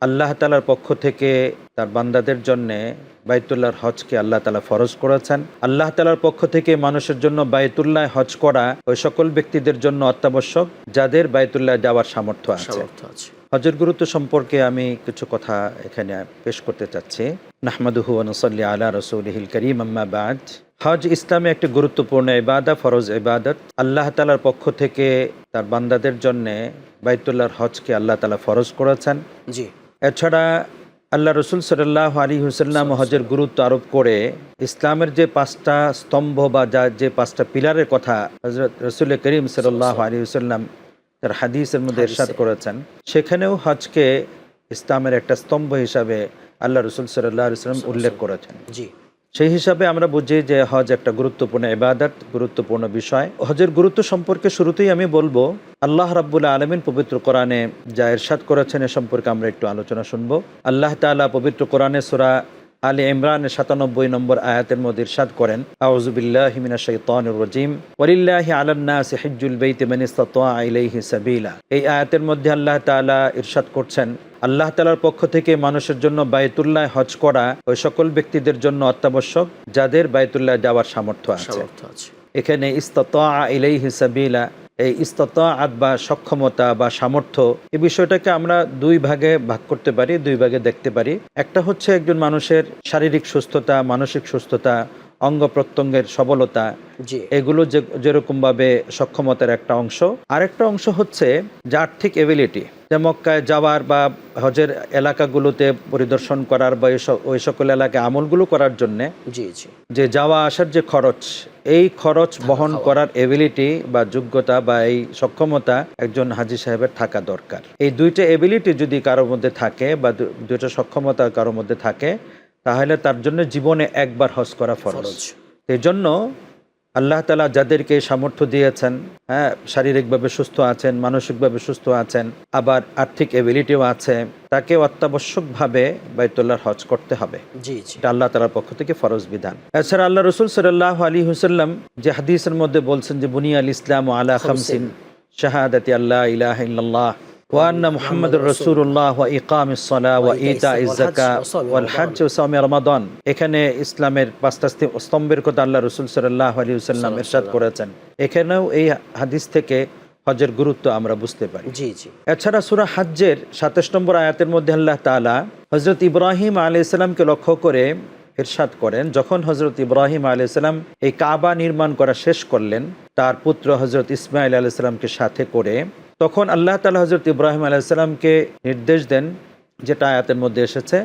আল্লাহ তাআলার পক্ষ থেকে তার বান্দাদের জন্য বাইতুল্লাহর হজকে আল্লাহ তাআলা ফরজ করেছেন। আল্লাহ তাআলার পক্ষ থেকে মানুষের জন্য বাইতুল্লাহ হজ করা ওই সকল ব্যক্তিদের জন্য অত্যাবশ্যক যাদের বাইতুল্লাহ যাওয়ার সামর্থ্য আছে। হজের গুরুত্ব সম্পর্কে আমি কিছু কথা এখানে পেশ করতে চাচ্ছি। নাহমাদুহু ওয়া নুসাল্লি আলা রাসূলিহিল কারীম, আম্মা বা'দ। হজ ইসলামে একটি গুরুত্বপূর্ণ ইবাদত, ফরজ ইবাদত। আল্লাহ তাআলার পক্ষ থেকে তার বান্দাদের জন্য বাইতুল্লাহর হজকে আল্লাহ তাআলা ফরজ করেছেন। জি। এছাড়া আল্লাহ রসুল সাল্লাল্লাহু আলাইহি ওয়াসাল্লাম হজের গুরুত্ব আরোপ করে ইসলামের যে 5টা স্তম্ভ বা যে 5টা পিলারের কথা হযরত রাসূল করিম সাল্লাল্লাহু আলাইহি ওয়াসাল্লাম তার হাদিসের মধ্যে ইরশাদ করেছেন, সেখানেও হজকে ইসলামের একটা স্তম্ভ হিসাবে আল্লাহ রসুল সাল্লাল্লাহু আলাইহি ওয়াসাল্লাম উল্লেখ করেছেন। জি। সেই হিসাবে আমরা বুঝি যে হজ একটা গুরুত্বপূর্ণ ইবাদত, গুরুত্বপূর্ণ বিষয়। হজের গুরুত্ব সম্পর্কে শুরুতেই আমি বলবো, আল্লাহ রাব্বুল আলামিন পবিত্র কোরআনে যা ইরশাদ করেছেন এ সম্পর্কে আমরা একটু আলোচনা শুনব। আল্লাহ তাআলা পবিত্র কোরআনে সূরা আলে ইমরানের 97 নম্বর আয়াতের মধ্যে ইরশাদ করেন, আউযু বিল্লাহি মিনাশ শাইতানির রাজীম, ওয়ালিল্লাহি আলান নাসি হিজ্জুল বাইতি মান ইসতাতা ইলাইহি সাবিলা। এই আয়াতের মধ্যে আল্লাহ তাআলা ইরশাদ করছেন, আল্লাহ তাআলার পক্ষ থেকে মানুষের জন্য বাইতুল্লাহ হজ করা ওই সকল ব্যক্তিদের জন্য অত্যাবশ্যক যাদের বাইতুল্লাহ যাওয়ার সামর্থ্য আছে। এখানে ইসতাতা ইলাইহি সাবিলা, এই ইসতাতাআত বা সক্ষমতা বা সামর্থ্য, এই বিষয়টাকে আমরা দুই ভাগে ভাগ করতে পারি, দুই ভাগে দেখতে পারি। একটা হচ্ছে একজন মানুষের শারীরিক সুস্থতা, মানসিক সুস্থতা, অঙ্গ প্রত্যঙ্গের সবলতা, এগুলো যেরকমভাবে সক্ষমতার একটা অংশ। আরেকটা অংশ হচ্ছে যে আর্থিক এবিলিটি, যে মক্কায় যাওয়ার বা হজের এলাকাগুলোতে পরিদর্শন করার বা ওই সকল এলাকায় আমলগুলো করার জন্যে যে যাওয়া আসার যে খরচ, এই খরচ বহন করার এবিলিটি বা যোগ্যতা বা এই সক্ষমতা একজন হাজী সাহেবের থাকা দরকার। এই দুইটা এবিলিটি যদি কারোর মধ্যে থাকে বা দুইটা সক্ষমতা কারোর মধ্যে থাকে, তাহলে তার জন্য জীবনে একবার হজ করা ফরজ। এই জন্য আল্লাহ তাআলা যাদেরকে সামর্থ্য দিয়েছেন, হ্যাঁ, শারীরিকভাবে সুস্থ আছেন, মানসিকভাবে সুস্থ আছেন, আবার আর্থিক এবিলিটিও আছে, তাকে অত্যাবশ্যকভাবে বাইতুল্লাহর হজ করতে হবে। এটা আল্লাহ তাআলার পক্ষ থেকে ফরজ বিধান। এছাড়া আল্লাহ রাসূল সাল্লাল্লাহু আলাইহি ওয়াসাল্লাম যে হাদিসের মধ্যে বলছেন যে বুনিয়াল ইসলামু আলা খামসিন, শাহাদাতি আল্লা ইলাহা ইল্লাল্লাহ ওয়া আন্না মুহাম্মাদুর রাসূলুল্লাহ ওয়া ইকামিস সালাহ ওয়া ইতাইজ যাকাত ওয়াল হজ্জ ওয়া সাওম রমাদান। এখানে ইসলামের 5টা স্তম্ভের কথা আল্লাহ রাসূল সাল্লাল্লাহু আলাইহি ওয়াসাল্লাম ইরশাদ করেছেন। এখানেও এই হাদিস থেকে হজের গুরুত্ব আমরা বুঝতে পারি। এছাড়া সূরা হজ্জের 27 নম্বর আয়াতের মধ্যে আল্লাহ তাআলা হযরত ইব্রাহিম আলাইহিস সালামকে লক্ষ্য করে ইরশাদ করেন, যখন হযরত ইব্রাহিম আলাইহিস সালাম এই কাবা নির্মাণ করা শেষ করলেন তার পুত্র হযরত ইসমাঈল আলাইহিস সালামকে সাথে করে, তখন আল্লাহ তাআলা হযরত ইব্রাহিম আলাইহিস সালামকে নির্দেশ দেন, যেটা আয়াতের মধ্যে এসেছে।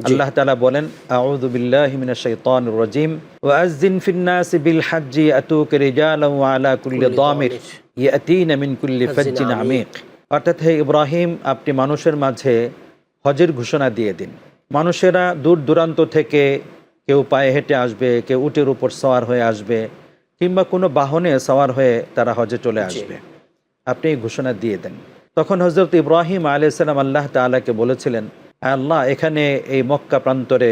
আল্লাহ তাআলা বলেন, আউযু বিল্লাহি মিনাশ শাইতানির রাজীম, ওয়া আযযিন ফিন নাসি বিল হজ্জি আতুকা রিজালান ওয়া আলা কুল্লি দামির ইয়াতিনা মিন কুল্লি ফাজ্জিন আমিক। অর্থাৎ হে ইব্রাহিম, আপনি মানুষের মাঝে হজের ঘোষণা দিয়ে দিন। মানুষেরা দূর দূরান্ত থেকে কেউ পায়ে হেঁটে আসবে, কেউ উটের উপর সওয়ার হয়ে আসবে, কিংবা কোনো বাহনে সওয়ার হয়ে তারা হজে চলে আসবে, আপনি এই ঘোষণা দিয়ে দেন। তখন হযরত ইব্রাহিম আলাইহিস সালাম আল্লাহ তাআলাকে বলেছিলেন, আল্লাহ, এখানে এই মক্কা প্রান্তরে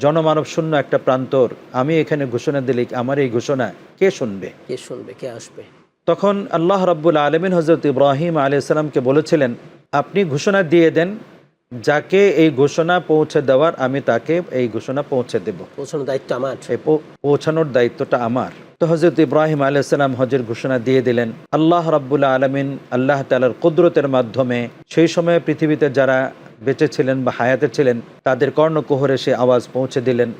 জনমানব শূন্য একটা প্রান্তর, আমি এখানে ঘোষণা দিলে আমার এই ঘোষণা কে শুনবে, কে আসবে? তখন আল্লাহ রাব্বুল আলামিন হযরত ইব্রাহিম আলাইহিস সালামকে বলেছিলেন, আপনি ঘোষণা দিয়ে দেন, যাকে এই ঘোষণা পৌঁছে দেওয়ার আমি তাকে এই ঘোষণা পৌঁছে দেব, পৌঁছানোর দায়িত্ব আমার, পৌঁছানোর দায়িত্বটা আমার। তো হযরত ইব্রাহিম আলাইহিস সালাম হজের ঘোষণা দিয়ে দিলেন। আল্লাহ রাব্বুল আলামিন আল্লাহ তাআলার কুদরতের মাধ্যমে সেই সময়ে পৃথিবীতে যারা বেঁচে ছিলেন বা হায়াতে ছিলেন তাদের কর্ণকুহরে সে আওয়াজ পৌঁছে দিলেন।